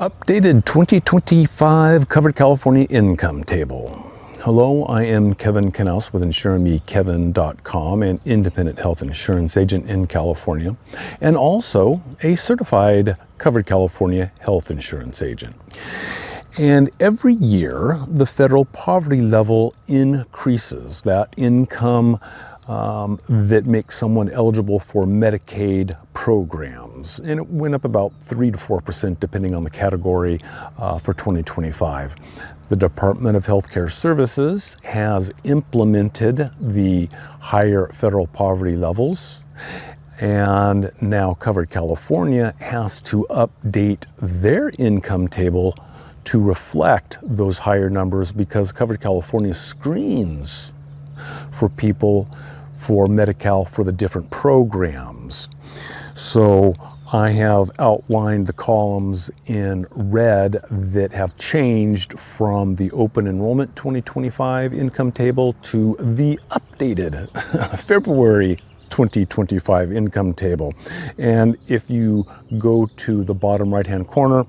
Updated 2025 Covered California Income Table. Hello, I am Kevin Knaus with InsureMeKevin.com, an independent health insurance agent in California, and also a certified Covered California health insurance agent. And every year, the federal poverty level increases, that income that makes someone eligible for Medicaid programs. And it went up about 3 to 4% depending on the category for 2025. The Department of Healthcare Services has implemented the higher federal poverty levels, and now Covered California has to update their income table to reflect those higher numbers because Covered California screens for people for Medi-Cal for the different programs. So I have outlined the columns in red that have changed from the open enrollment 2025 income table to the updated February 2025 income table. And if you go to the bottom right hand corner,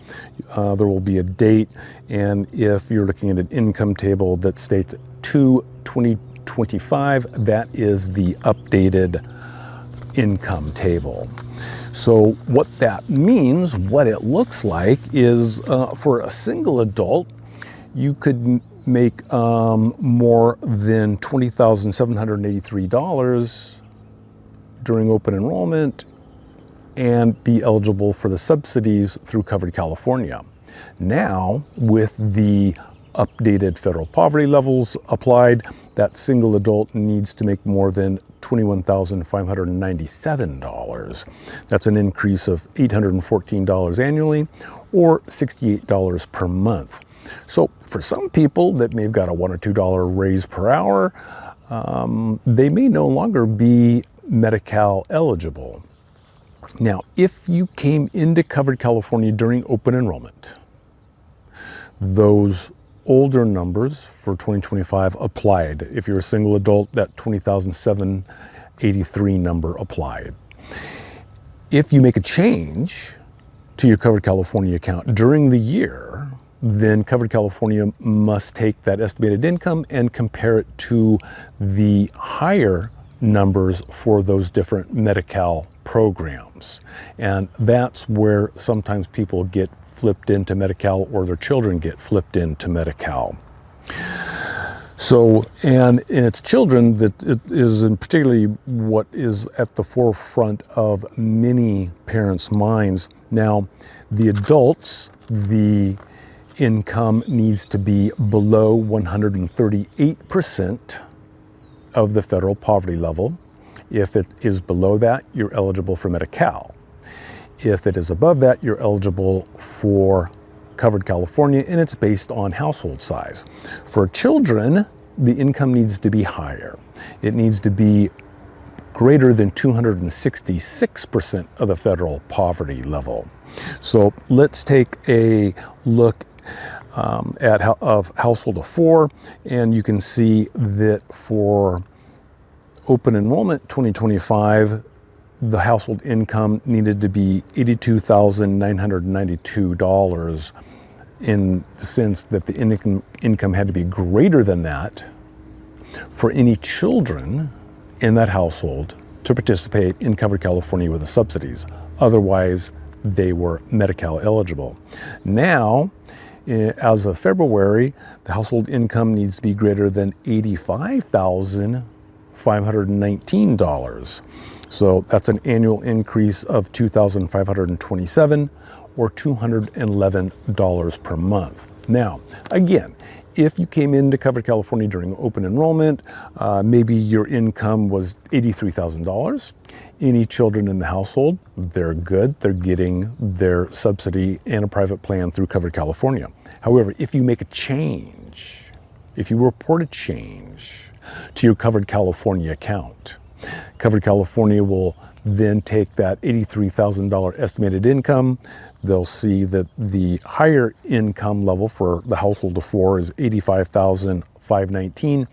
there will be a date, and if you're looking at an income table that states 2/2025, that is the updated income table. So what that means, what it looks like is for a single adult, you could make more than $20,783 during open enrollment and be eligible for the subsidies through Covered California. Now, with the updated federal poverty levels applied, that single adult needs to make more than $21,597. That's an increase of $814 annually, or $68 per month. So for some people that may have got a $1 or $2 raise per hour, they may no longer be Medi-Cal eligible. Now, if you came into Covered California during open enrollment, those older numbers for 2025 applied. If you're a single adult, that 20,783 number applied. If you make a change to your Covered California account during the year, then Covered California must take that estimated income and compare it to the higher numbers for those different Medi-Cal programs. And that's where sometimes people get flipped into Medi-Cal, or their children get flipped into Medi-Cal. So, and it's children that it is in particularly what is at the forefront of many parents' minds. Now, the adults, the income needs to be below 138% of the federal poverty level. If it is below that, you're eligible for Medi-Cal. If it is above that, you're eligible for Covered California, and it's based on household size. For children, the income needs to be higher. It needs to be greater than 266% of the federal poverty level. So let's take a look at household of 4, and you can see that for open enrollment 2025, the household income needed to be $82,992 in the sense that the income had to be greater than that for any children in that household to participate in Covered California with the subsidies. Otherwise, they were Medi-Cal eligible. Now, as of February, the household income needs to be greater than $85,519. So that's an annual increase of $2,527 or $211 per month. Now, again, if you came into Covered California during open enrollment, maybe your income was $83,000. Any children in the household, they're good. They're getting their subsidy and a private plan through Covered California. However, if you make a change, if you report a change to your Covered California account, Covered California will then take that $83,000 estimated income. They'll see that the higher income level for the household of 4 is $85,519,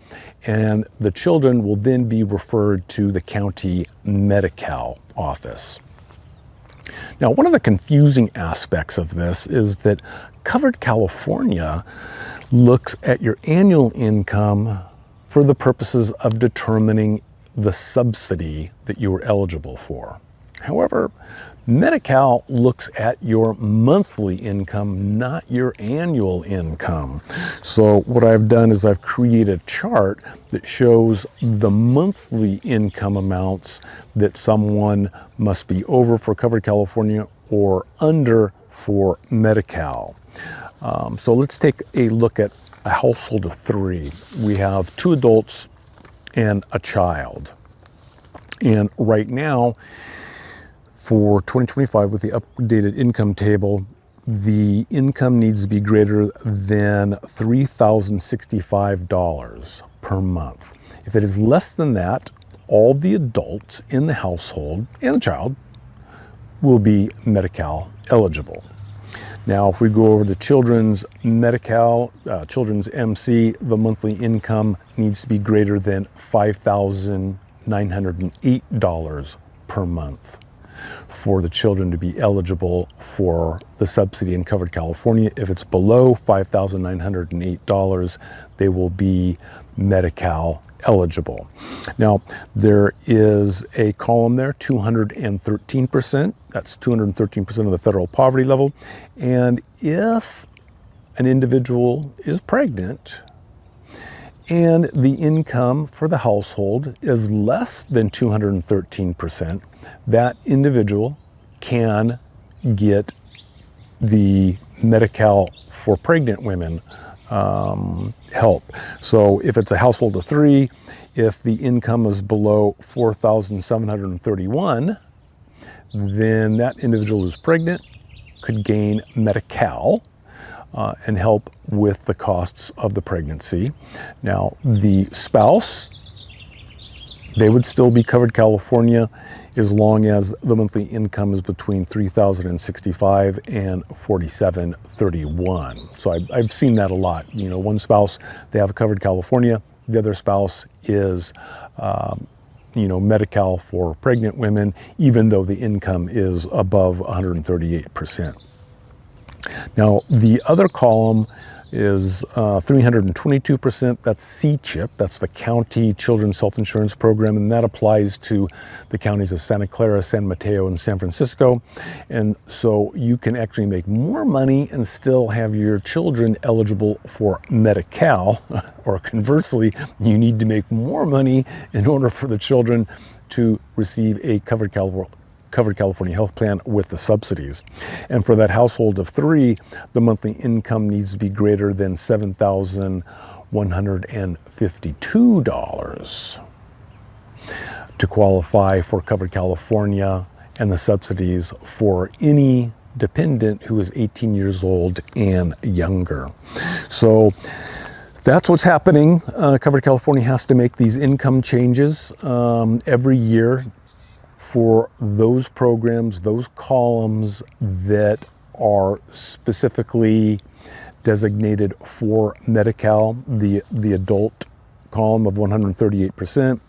and the children will then be referred to the county Medi-Cal office. Now, one of the confusing aspects of this is that Covered California looks at your annual income for the purposes of determining the subsidy that you are eligible for. However, Medi-Cal looks at your monthly income, not your annual income. So what I've done is I've created a chart that shows the monthly income amounts that someone must be over for Covered California or under for Medi-Cal. So let's take a look at a household of 3. We have 2 adults and a child. And right now, for 2025, with the updated income table, the income needs to be greater than $3,065 per month. If it is less than that, all the adults in the household and the child will be Medi-Cal eligible. Now, if we go over to children's Medi-Cal, children's MC, the monthly income needs to be greater than $5,908 per month for the children to be eligible for the subsidy in Covered California. If it's below $5,908, they will be Medi-Cal eligible. Now, there is a column there, 213%. That's 213% of the federal poverty level. And if an individual is pregnant and the income for the household is less than 213%, that individual can get the Medi-Cal for pregnant women help. So if it's a household of 3, if the income is below $4,731, then that individual who's pregnant could gain Medi-Cal and help with the costs of the pregnancy. Now, the spouse, they would still be Covered California as long as the monthly income is between $3,065 and $4,731. So I've seen that a lot. You know, one spouse, they have Covered California, the other spouse is Medi-Cal for pregnant women, even though the income is above 138%. Now, the other column is 322%. That's C-CHIP. That's the County Children's Health Insurance Program, and that applies to the counties of Santa Clara, San Mateo, and San Francisco. And so you can actually make more money and still have your children eligible for Medi-Cal, or conversely, you need to make more money in order for the children to receive a Covered California health plan with the subsidies. And for that household of 3, the monthly income needs to be greater than $7,152 to qualify for Covered California and the subsidies for any dependent who is 18 years old and younger. So that's what's happening. Covered California has to make these income changes every year for those programs, those columns that are specifically designated for Medi-Cal, the adult column of 138%,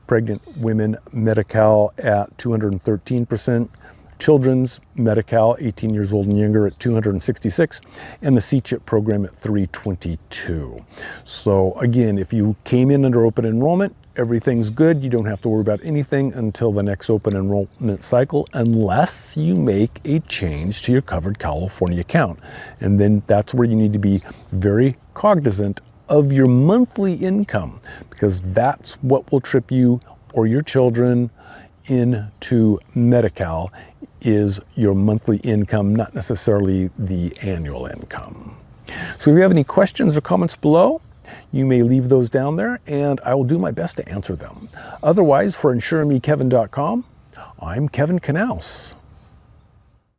pregnant women Medi-Cal at 213%, children's Medi-Cal 18 years old and younger at 266, and the C-CHIP program at 322. So again, if you came in under open enrollment, everything's good. You don't have to worry about anything until the next open enrollment cycle, unless you make a change to your Covered California account. And then that's where you need to be very cognizant of your monthly income, because that's what will trip you or your children into Medi-Cal, is your monthly income, not necessarily the annual income. So if you have any questions or comments below, you may leave those down there and I will do my best to answer them. Otherwise, for insuremekevin.com, I'm Kevin Knaus.